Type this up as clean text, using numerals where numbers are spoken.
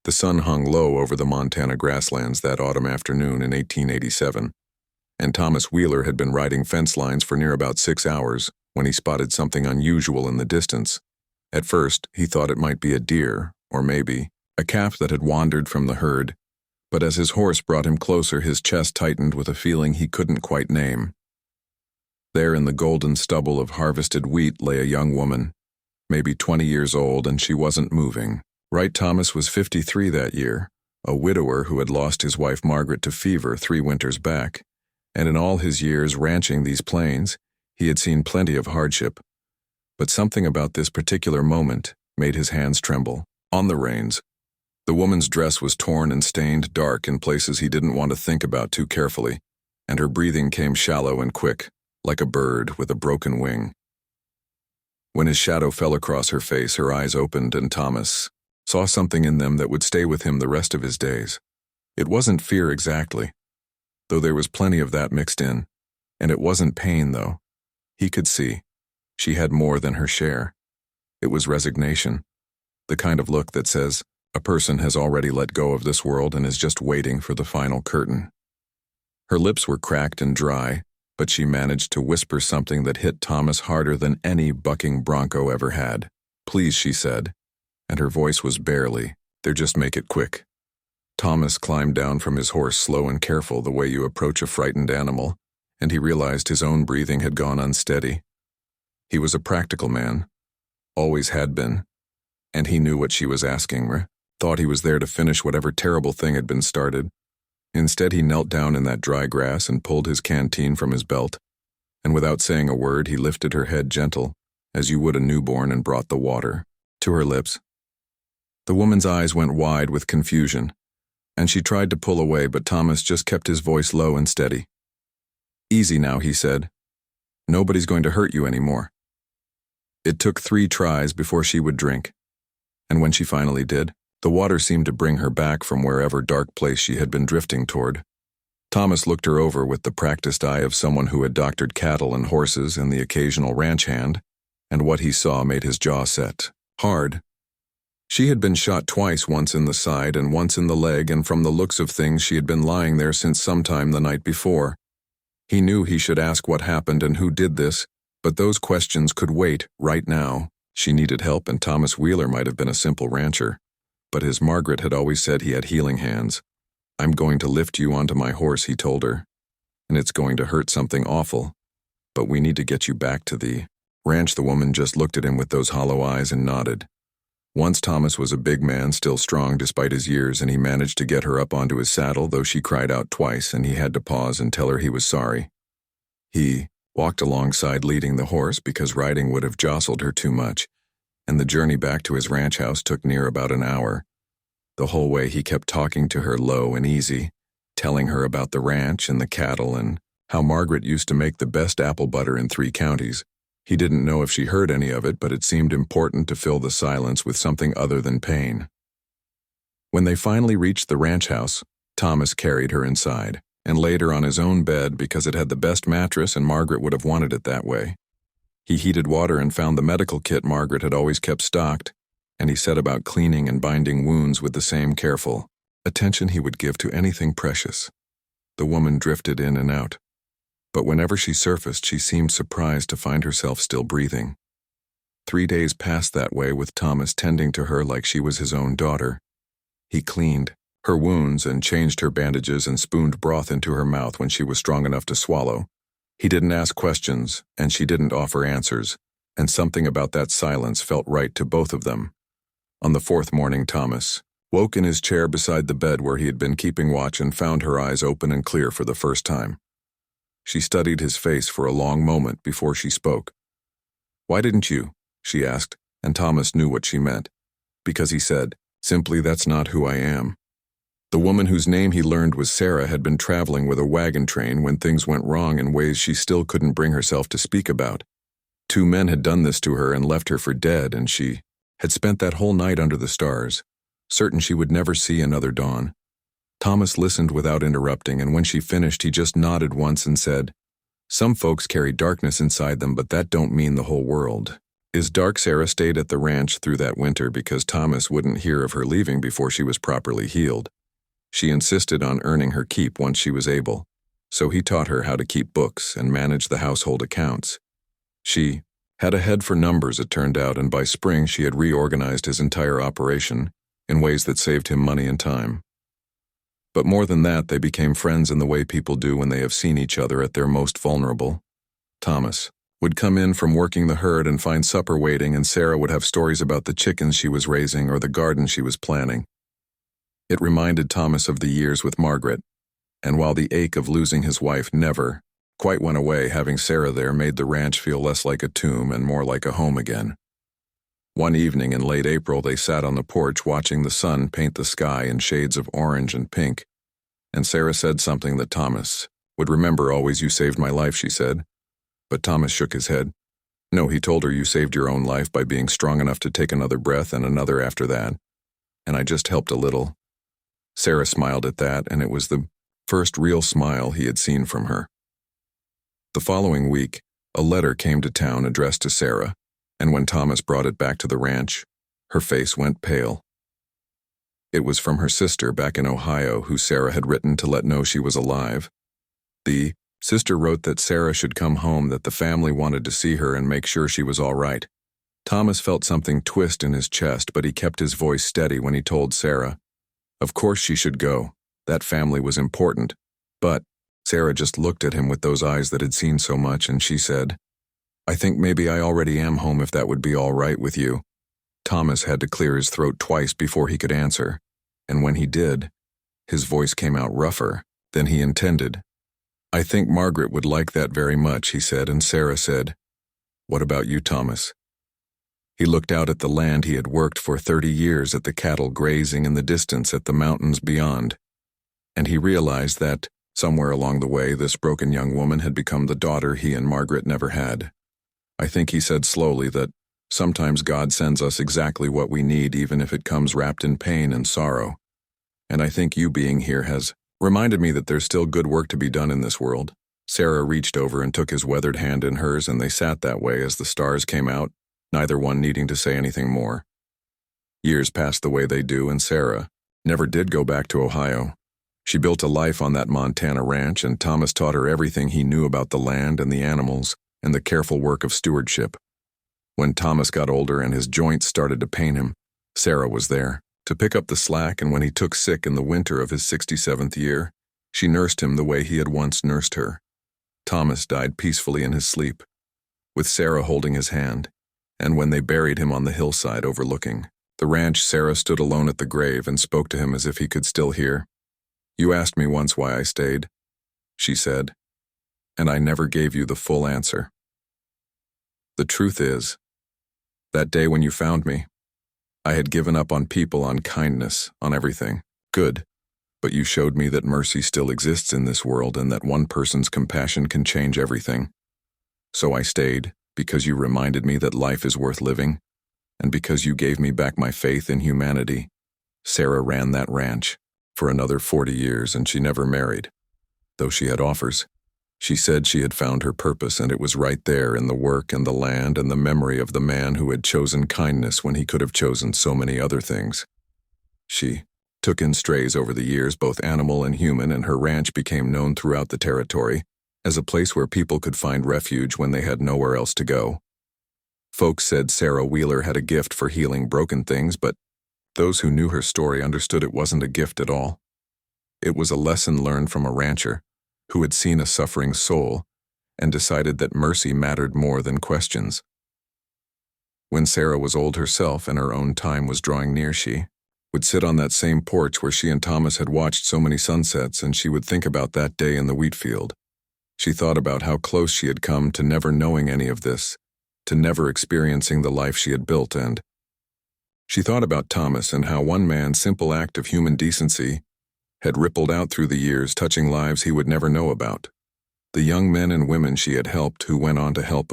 The sun hung low over the Montana grasslands that autumn afternoon in 1887, and Thomas Wheeler had been riding fence lines for near about 6 hours when he spotted something unusual in the distance. At first, he thought it might be a deer, or maybe a calf that had wandered from the herd, but as his horse brought him closer, his chest tightened with a feeling he couldn't quite name. There in the golden stubble of harvested wheat lay a young woman, maybe 20 years old, and she wasn't moving. Wright Thomas was 53 that year, a widower who had lost his wife Margaret to fever 3 winters back, and in all his years ranching these plains, he had seen plenty of hardship. But something about this particular moment made his hands tremble. On the reins, the woman's dress was torn and stained dark in places he didn't want to think about too carefully, and her breathing came shallow and quick, like a bird with a broken wing. When his shadow fell across her face, her eyes opened, and Thomas saw something in them that would stay with him the rest of his days. It wasn't fear exactly, though there was plenty of that mixed in, and it wasn't pain, though. He could see she had more than her share. It was resignation, the kind of look that says a person has already let go of this world and is just waiting for the final curtain. Her lips were cracked and dry, but she managed to whisper something that hit Thomas harder than any bucking bronco ever had. "Please," she said, and her voice was barely, "There, just make it quick." Thomas climbed down from his horse, slow and careful, the way you approach a frightened animal, and he realized his own breathing had gone unsteady. He was a practical man, always had been, and he knew what she was asking, thought he was there to finish whatever terrible thing had been started. Instead, he knelt down in that dry grass and pulled his canteen from his belt, and without saying a word, he lifted her head gentle, as you would a newborn, and brought the water to her lips. The woman's eyes went wide with confusion, and she tried to pull away, but Thomas just kept his voice low and steady. "Easy now," he said. "Nobody's going to hurt you anymore." It took 3 tries before she would drink, and when she finally did, the water seemed to bring her back from wherever dark place she had been drifting toward. Thomas looked her over with the practiced eye of someone who had doctored cattle and horses and the occasional ranch hand, and what he saw made his jaw set hard. She had been shot twice, once in the side and once in the leg, and from the looks of things she had been lying there since sometime the night before. He knew he should ask what happened and who did this, but those questions could wait right now. She needed help, and Thomas Wheeler might have been a simple rancher, but his Margaret had always said he had healing hands. "I'm going to lift you onto my horse," he told her, "and it's going to hurt something awful, but we need to get you back to the ranch." The woman just looked at him with those hollow eyes and nodded. Once Thomas was a big man, still strong despite his years, and he managed to get her up onto his saddle, though she cried out twice and he had to pause and tell her he was sorry. He walked alongside, leading the horse because riding would have jostled her too much, and the journey back to his ranch house took near about an hour. The whole way he kept talking to her low and easy, telling her about the ranch and the cattle and how Margaret used to make the best apple butter in 3 counties. He didn't know if she heard any of it, but it seemed important to fill the silence with something other than pain. When they finally reached the ranch house, Thomas carried her inside and laid her on his own bed because it had the best mattress and Margaret would have wanted it that way. He heated water and found the medical kit Margaret had always kept stocked, and he set about cleaning and binding wounds with the same careful attention he would give to anything precious. The woman drifted in and out, but whenever she surfaced, she seemed surprised to find herself still breathing. 3 days passed that way, with Thomas tending to her like she was his own daughter. He cleaned her wounds and changed her bandages and spooned broth into her mouth when she was strong enough to swallow. He didn't ask questions, and she didn't offer answers, and something about that silence felt right to both of them. On the 4th morning, Thomas woke in his chair beside the bed where he had been keeping watch and found her eyes open and clear for the first time. She studied his face for a long moment before she spoke. "Why didn't you?" she asked, and Thomas knew what she meant, because he said, simply, "That's not who I am." The woman whose name he learned was Sarah had been traveling with a wagon train when things went wrong in ways she still couldn't bring herself to speak about. 2 men had done this to her and left her for dead, and she had spent that whole night under the stars, certain she would never see another dawn. Thomas listened without interrupting, and when she finished, he just nodded once and said, "Some folks carry darkness inside them, but that don't mean the whole world." Is Dark Sarah stayed at the ranch through that winter because Thomas wouldn't hear of her leaving before she was properly healed. She insisted on earning her keep once she was able, so he taught her how to keep books and manage the household accounts. She had a head for numbers, it turned out, and by spring she had reorganized his entire operation in ways that saved him money and time. But more than that, they became friends in the way people do when they have seen each other at their most vulnerable. Thomas would come in from working the herd and find supper waiting, and Sarah would have stories about the chickens she was raising or the garden she was planting. It reminded Thomas of the years with Margaret, and while the ache of losing his wife never quite went away, having Sarah there made the ranch feel less like a tomb and more like a home again. One evening in late April, they sat on the porch watching the sun paint the sky in shades of orange and pink, and Sarah said something that Thomas would remember always. "You saved my life," she said. But Thomas shook his head. No, he told her, "You saved your own life by being strong enough to take another breath and another after that. And I just helped a little." Sarah smiled at that, and it was the first real smile he had seen from her. The following week, a letter came to town addressed to Sarah, and when Thomas brought it back to the ranch, her face went pale. It was from her sister back in Ohio, who Sarah had written to let know she was alive. The sister wrote that Sarah should come home, that the family wanted to see her and make sure she was all right. Thomas felt something twist in his chest, but he kept his voice steady when he told Sarah, of course she should go. That family was important. But Sarah just looked at him with those eyes that had seen so much, and she said, "I think maybe I already am home, if that would be all right with you." Thomas had to clear his throat twice before he could answer, and when he did, his voice came out rougher than he intended. "I think Margaret would like that very much," he said, and Sarah said, "What about you, Thomas?" He looked out at the land he had worked for 30 years, at the cattle grazing in the distance, at the mountains beyond, and he realized that, somewhere along the way, this broken young woman had become the daughter he and Margaret never had. "I think," he said slowly, "that sometimes God sends us exactly what we need, even if it comes wrapped in pain and sorrow. And I think you being here has reminded me that there's still good work to be done in this world." Sarah reached over and took his weathered hand in hers, and they sat that way as the stars came out, neither one needing to say anything more. Years passed the way they do, and Sarah never did go back to Ohio. She built a life on that Montana ranch, and Thomas taught her everything he knew about the land and the animals and the careful work of stewardship. When Thomas got older and his joints started to pain him, Sarah was there to pick up the slack, and when he took sick in the winter of his 67th year, she nursed him the way he had once nursed her. Thomas died peacefully in his sleep, with Sarah holding his hand, and when they buried him on the hillside overlooking the ranch, Sarah stood alone at the grave and spoke to him as if he could still hear. "You asked me once why I stayed," she said, "and I never gave you the full answer. The truth is, that day when you found me, I had given up on people, on kindness, on everything. Good. But you showed me that mercy still exists in this world, and that one person's compassion can change everything. So I stayed, because you reminded me that life is worth living, and because you gave me back my faith in humanity." Sarah ran that ranch for another 40 years, and she never married, though she had offers. She said she had found her purpose, and it was right there in the work and the land and the memory of the man who had chosen kindness when he could have chosen so many other things. She took in strays over the years, both animal and human, and her ranch became known throughout the territory as a place where people could find refuge when they had nowhere else to go. Folks said Sarah Wheeler had a gift for healing broken things, but those who knew her story understood it wasn't a gift at all. It was a lesson learned from a rancher who had seen a suffering soul and decided that mercy mattered more than questions. When Sarah was old herself and her own time was drawing near, she would sit on that same porch where she and Thomas had watched so many sunsets, and she would think about that day in the wheat field. She thought about how close she had come to never knowing any of this, to never experiencing the life she had built, and she thought about Thomas and how one man's simple act of human decency had rippled out through the years, touching lives he would never know about. The young men and women she had helped who went on to help